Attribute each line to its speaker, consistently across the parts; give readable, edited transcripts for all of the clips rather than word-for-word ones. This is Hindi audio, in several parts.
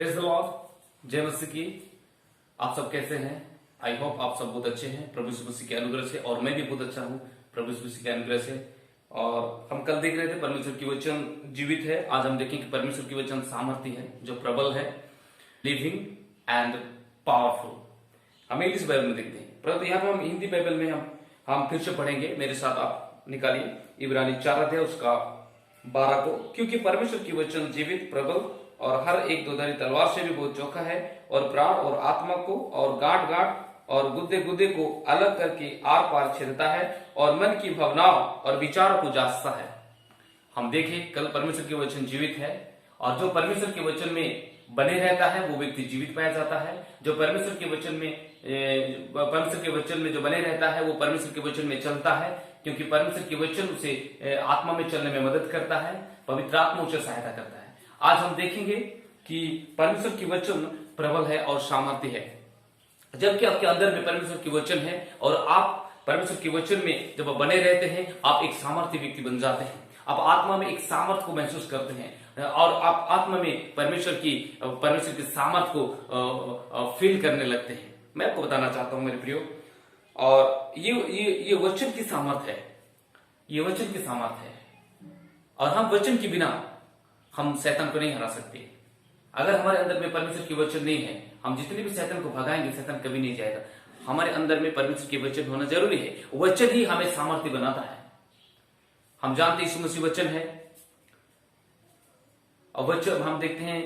Speaker 1: प्रेज़ द लॉर्ड, जय मसीह की। आप सब कैसे हैं? आई होप आप सब बहुत अच्छे हैं प्रभु यीशु मसीह के अनुग्रह से, और मैं भी बहुत अच्छा हूं प्रभु यीशु मसीह के अनुग्रह से। और हम कल देख रहे थे परमेश्वर की वचन जीवित है। आज हम देखें कि परमेश्वर की वचन सामर्थ्य है, जो प्रबल है, लिविंग एंड पावरफुल। हम इंग्लिश बाइबल में देखते हैं, परंतु यहाँ पे हम हिंदी बाइबल में हम फिर से पढ़ेंगे। मेरे साथ आप निकालिए इब्रानी 4 अध्याय उसका 12 को। क्योंकि परमेश्वर की वचन जीवित, प्रबल और हर एक दोधारी तलवार से भी बहुत चौखा है, और प्राण और आत्मा को और गांठ गांठ और गुद्दे गुद्दे को अलग करके आर पार छेदता है, और मन की भावनाओं और विचारों को जांचता है। हम देखें कल परमेश्वर की वचन जीवित है, और जो परमेश्वर के वचन में बने रहता है वो व्यक्ति जीवित पाया जाता है। जो परमेश्वर के वचन में जो बने रहता है वो परमेश्वर के वचन में चलता है, क्योंकि परमेश्वर के वचन उसे आत्मा में चलने में मदद करता है, पवित्र आत्मा उसे सहायता करता है। आज हम देखेंगे कि परमेश्वर की वचन प्रबल है और सामर्थ्य है। जबकि आपके अंदर में परमेश्वर की वचन है और आप परमेश्वर के वचन में जब बने रहते हैं, आप एक सामर्थ्य व्यक्ति बन जाते हैं। आप आत्मा में एक सामर्थ्य को महसूस करते हैं, और आप आत्मा में परमेश्वर की सामर्थ्य को फील करने लगते हैं। मैं आपको बताना चाहता हूं मेरे प्रियो, और ये वचन की सामर्थ्य है, ये वचन की सामर्थ्य है। और हम वचन के बिना हम शैतान को नहीं हरा सकते। अगर हमारे अंदर में परमेश्वर की वचन नहीं है, हम जितने भी शैतान को भगाएंगे, शैतान कभी नहीं जाएगा। हमारे अंदर में परमेश्वर के वचन होना जरूरी है। वचन ही हमें सामर्थ्य बनाता है। हम जानते हैं यीशु मसीह वचन है, और वचन हम देखते हैं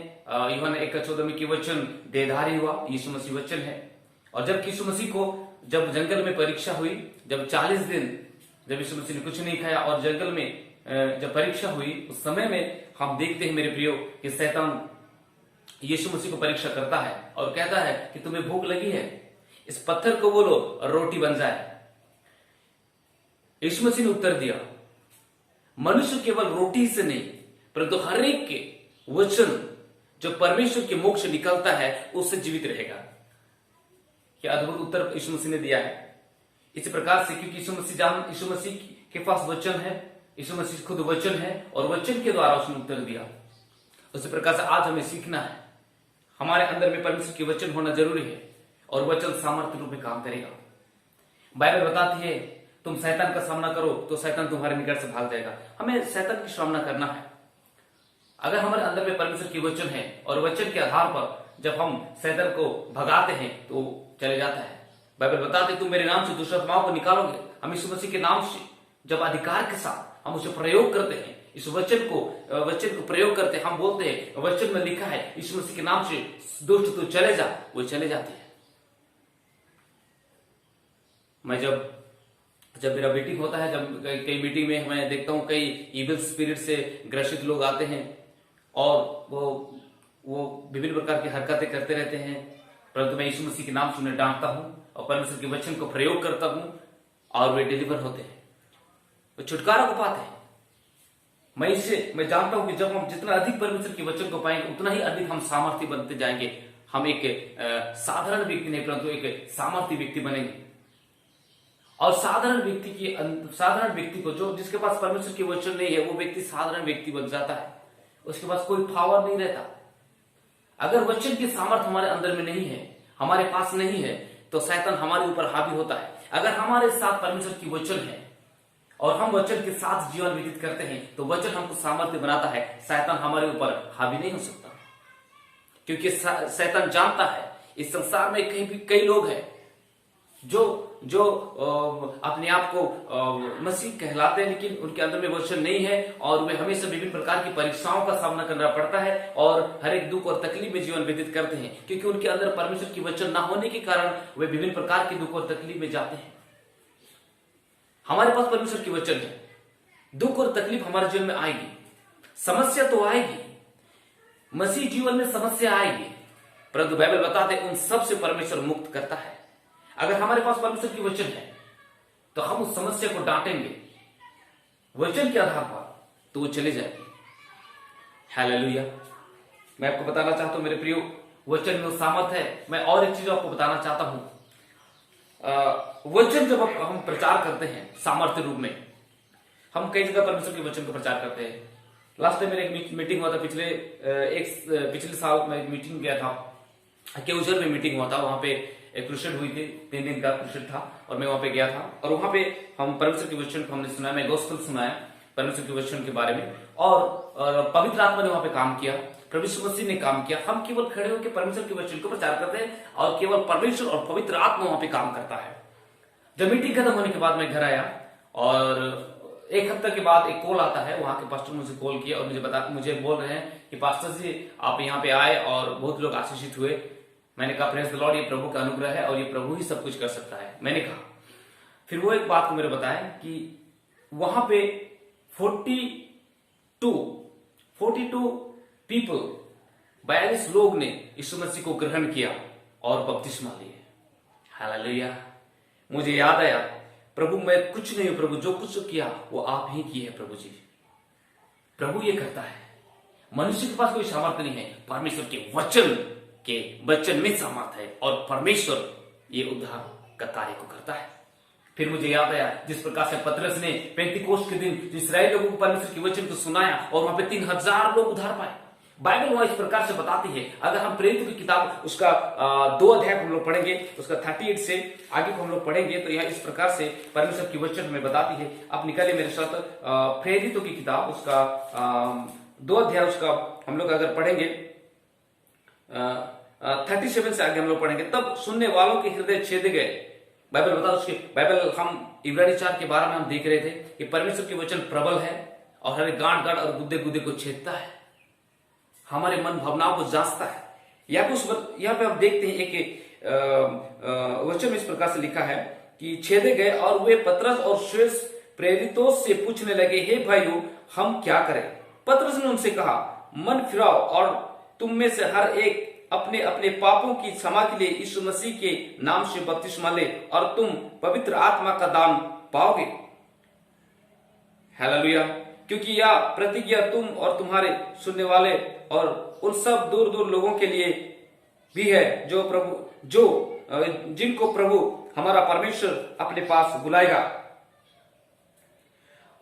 Speaker 1: यूहन्ना 1:14 में कि वचन देहधारी हुआ, यीशु मसीह वचन है। और जब यीशु मसीह को जब जंगल में परीक्षा हुई, जब 40 दिन जब यीशु मसीह ने कुछ नहीं खाया और जंगल में जब परीक्षा हुई, उस समय में हम देखते हैं मेरे प्रियो कि शैतान यीशु मसीह को परीक्षा करता है और कहता है कि तुम्हें भूख लगी है, इस पत्थर को बोलो रोटी बन जाए। यीशु मसीह ने उत्तर दिया, मनुष्य केवल रोटी से नहीं परंतु हर एक के वचन जो परमेश्वर के मुख से निकलता है उससे जीवित रहेगा। क्या अद्भुत उत्तर यीशु मसीह ने दिया है। इस प्रकार से क्योंकि यीशु मसीह के पास वचन है, यीशु मसीह खुद वचन है, और वचन के द्वारा उसने उत्तर दिया। उसी प्रकार से आज हमें सीखना है, हमारे अंदर में परमेश्वर की वचन होना जरूरी है, और वचन सामर्थ्य रूप में काम करेगा। बाइबल बताती है तुम शैतान का सामना करो तो शैतान तुम्हारे निकट से भाग जाएगा। हमें शैतान की सामना करना है। अगर हमारे अंदर में परमेश्वर की वचन है, और वचन के आधार पर जब हम शैतान को भगाते हैं तो चले जाता है। बाइबल बताते तुम मेरे नाम से दुष्ट आत्माओं को निकालोगे। हम यीशु मसीह के नाम से जब अधिकार के साथ हम उसे प्रयोग करते हैं, इस वचन को प्रयोग करते हैं, हम बोलते हैं वचन में लिखा है यीशु मसीह के नाम से दुष्ट तू चले जा, वो चले जाते हैं। मैं जब मेरा मीटिंग होता है, जब कई मीटिंग में मैं देखता हूं कई इविल स्पिरिट से ग्रसित लोग आते हैं, और वो विभिन्न प्रकार की हरकतें करते रहते हैं, परंतु मैं यीशु मसीह के नाम से उन्हें डांटता हूं और परमेश्वर के वचन को प्रयोग करता हूं, और वे डिलीवर होते हैं, वो छुटकारा को पाते हैं। मैं जानता हूं कि जब हम जितना अधिक परमेश्वर के वचन को पाएंगे, उतना ही अधिक हम सामर्थ्य बनते जाएंगे। हम एक साधारण व्यक्ति नहीं परंतु एक सामर्थ्य व्यक्ति बनेंगे। और साधारण व्यक्ति को जिसके पास परमेश्वर के वचन नहीं है, वो व्यक्ति साधारण व्यक्ति बन जाता है। उसके पास कोई पावर नहीं रहता। अगर वचन की सामर्थ्य हमारे अंदर में नहीं है, हमारे पास नहीं है, तो शैतान हमारे ऊपर हावी होता है। अगर हमारे साथ परमेश्वर की वचन है और हम वचन के साथ जीवन व्यतीत करते हैं, तो वचन हमको सामर्थ्य बनाता है। शैतान हमारे ऊपर हावी नहीं हो सकता, क्योंकि शैतान जानता है इस संसार में कई लोग हैं जो अपने आप को मसीह कहलाते हैं, लेकिन उनके अंदर में वचन नहीं है, और वे हमेशा विभिन्न प्रकार की परीक्षाओं का सामना करना पड़ता है, और हर एक दुख और तकलीफ में जीवन व्यतीत करते हैं, क्योंकि उनके अंदर परमेश्वर की वचन ना होने के कारण वे विभिन्न प्रकार के दुख और तकलीफ में जाते हैं। हमारे पास परमेश्वर की वचन है। दुख और तकलीफ हमारे जीवन में आएगी, समस्या तो आएगी, मसीह जीवन में समस्या आएगी, परंतु बाइबल बताते उन सब से परमेश्वर मुक्त करता है। अगर हमारे पास परमेश्वर की वचन है तो हम उस समस्या को डांटेंगे वचन के आधार पर, तो वो चले जाएगी। हालेलुया। मैं आपको बताना चाहता हूं मेरे प्रियो, वचन में सामर्थ है। मैं और एक चीज आपको बताना चाहता हूं। वचन जब हम प्रचार करते हैं सामर्थ्य रूप में, हम कई जगह परमेश्वर के वचन को प्रचार करते हैं, लास्ट टाइम मेरा एक मीटिंग हुआ था पिछले साल मैं एक मीटिंग गया था, केवझर में मीटिंग हुआ था। वहां पे एक क्रुसेड हुई थी, 3 दिन का क्रुसेड था और मैं वहां पे गया था और वहां पे हम परमेश्वर के वचन को हमने सुनाया, मैं गॉस्पेल सुनाया परमेश्वर के वचन के बारे में और पवित्र आत्मा ने वहां पे काम किया, प्रभु यीशु मसीह ने काम किया। हम केवल खड़े होकर परमेश्वर के वचन को प्रचार करते हैं और केवल परमेश्वर और पवित्र आत्मा वहां पे काम करता है। जब मीटिंग खत्म होने के बाद मैं घर आया और एक हफ्ते के बाद एक कॉल आता है, वहां के पास्टर मुझे कॉल किया और मुझे बोल रहे हैं कि पास्टर जी आप यहाँ पे आए और बहुत लोग आशीषित हुए। मैंने कहा प्रेज द लॉर्ड, ये प्रभु का अनुग्रह है और ये प्रभु ही सब कुछ कर सकता है, मैंने कहा। फिर वो एक बात को मेरे बताया कि वहां पे 42 पीपल 42 लोग ने यीशु मसीह को ग्रहण किया और बपतिस्मा लिए। हालेलुया। मुझे याद आया, प्रभु मैं कुछ नहीं हूं प्रभु, जो कुछ किया वो आप ही किए हैं प्रभु जी। प्रभु ये करता है, मनुष्य के पास कोई सामर्थ्य नहीं है, परमेश्वर के वचन में सामर्थ्य है और परमेश्वर ये उद्धार का कार्य को करता है। फिर मुझे याद आया जिस प्रकार से पतरस ने पेंतीकोस्त के दिन इस्राएल लोगों को परमेश्वर के वचन को सुनाया और वहां पे 3000 लोग उद्धार पाए। बाइबल वहां इस प्रकार से बताती है, अगर हम प्रेरित की किताब उसका 2 अध्याय हम लोग पढ़ेंगे, उसका 38 से आगे को हम लोग पढ़ेंगे तो यह इस प्रकार से परमेश्वर की वचन में बताती है। आप निकालिए मेरे साथ प्रेरितों की किताब उसका 2 अध्याय उसका हम लोग अगर पढ़ेंगे 37 से आगे हम लोग पढ़ेंगे। तब सुनने वालों के हृदय छेदे गए। बाइबल बता उसके बाइबल हम इब्रानी 4 के 12 में हम देख रहे थे कि परमेश्वर के वचन प्रबल है और हर गांठ गांठ और गुद्दे गुद्दे को छेदता है, हमारे मन भावनाओं को जांचता है। यहाँ पे आप देखते हैं एक वचन में इस प्रकार से लिखा है कि छेदे गए और वे पतरस और शेष प्रेरितों से पूछने लगे, हे भाइयों हम क्या करें? पतरस ने उनसे कहा, मन फिराओ और तुम में से हर एक अपने अपने पापों की क्षमा के लिए यीशु मसीह के नाम से बपतिस्मा ले और तुम पवित्र आत्मा का दान पाओगे। हालेलुया। क्योंकि यह प्रतिज्ञा तुम और तुम्हारे सुनने वाले और उन सब दूर दूर लोगों के लिए भी है जिनको प्रभु हमारा परमेश्वर अपने पास बुलाएगा।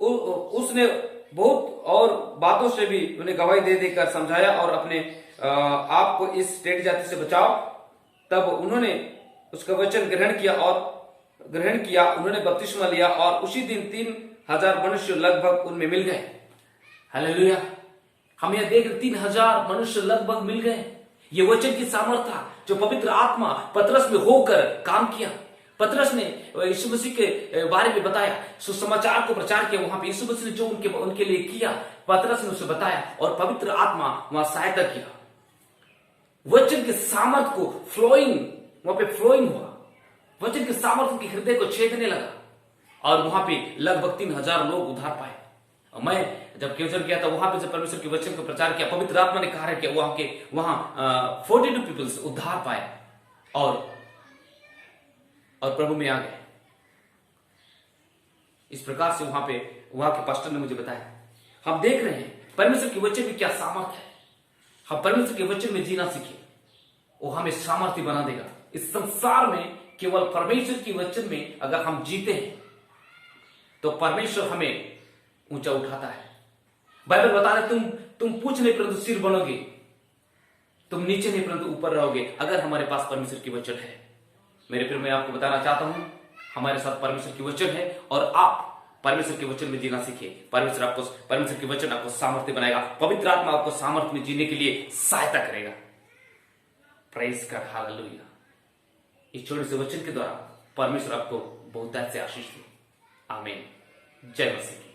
Speaker 1: उसने बहुत और बातों से भी उन्हें गवाही दे देकर समझाया और अपने आप को इस टेढ़ी जाति से बचाओ। तब उन्होंने उसका वचन ग्रहण किया, उन्होंने बपतिस्मा लिया और उसी दिन 3000 मनुष्य लगभग उनमें मिल गए। हालेलुया। हम यह देख 3000 मनुष्य लगभग मिल गए। ये वचन की सामर्थ्य था जो पवित्र आत्मा पतरस में होकर काम किया। पतरस ने यीशु मसीह के बारे में बताया, सुसमाचार को प्रचार किया। वहां पे यीशु मसीह ने जो उनके लिए किया पतरस ने उसे बताया और पवित्र आत्मा वहां सहायता किया। वचन के सामर्थ्य को वहां पे फ्लोइंग हुआ, वचन के सामर्थ्य के हृदय को छेदने लगा और वहां पे लगभग 3000 लोग उद्धार पाए। और मैं जब केवझर गया था वहां पे जब परमेश्वर के वचन को प्रचार किया, पवित्र आत्मा ने कहा है कि वहां 42 पीपल्स उद्धार पाए और प्रभु में आ गए। इस प्रकार से वहां के पास्टर ने मुझे बताया। हम देख रहे हैं परमेश्वर के वचन में क्या सामर्थ्य है। हम परमेश्वर के वचन में जीना सीखे, वो हमें सामर्थ्य बना देगा। इस संसार में केवल परमेश्वर के वचन में अगर हम जीते हैं तो परमेश्वर हमें ऊंचा उठाता है। बाइबल बता रहे तुम पूछ नहीं परंतु सिर बनोगे, तुम नीचे नहीं परंतु ऊपर रहोगे अगर हमारे पास परमेश्वर की वचन है। मेरे प्रिय, मैं आपको बताना चाहता हूं हमारे साथ परमेश्वर की वचन है और आप परमेश्वर के वचन में जीना सीखिए। परमेश्वर के वचन आपको सामर्थ्य बनाएगा। पवित्र आत्मा आपको सामर्थ्य में जीने के लिए सहायता करेगा। प्रेज कर हालेलुया। इस छोटे से वचन के द्वारा परमेश्वर आपको बहुत से आशीष दे। आमीन। जय मसीह।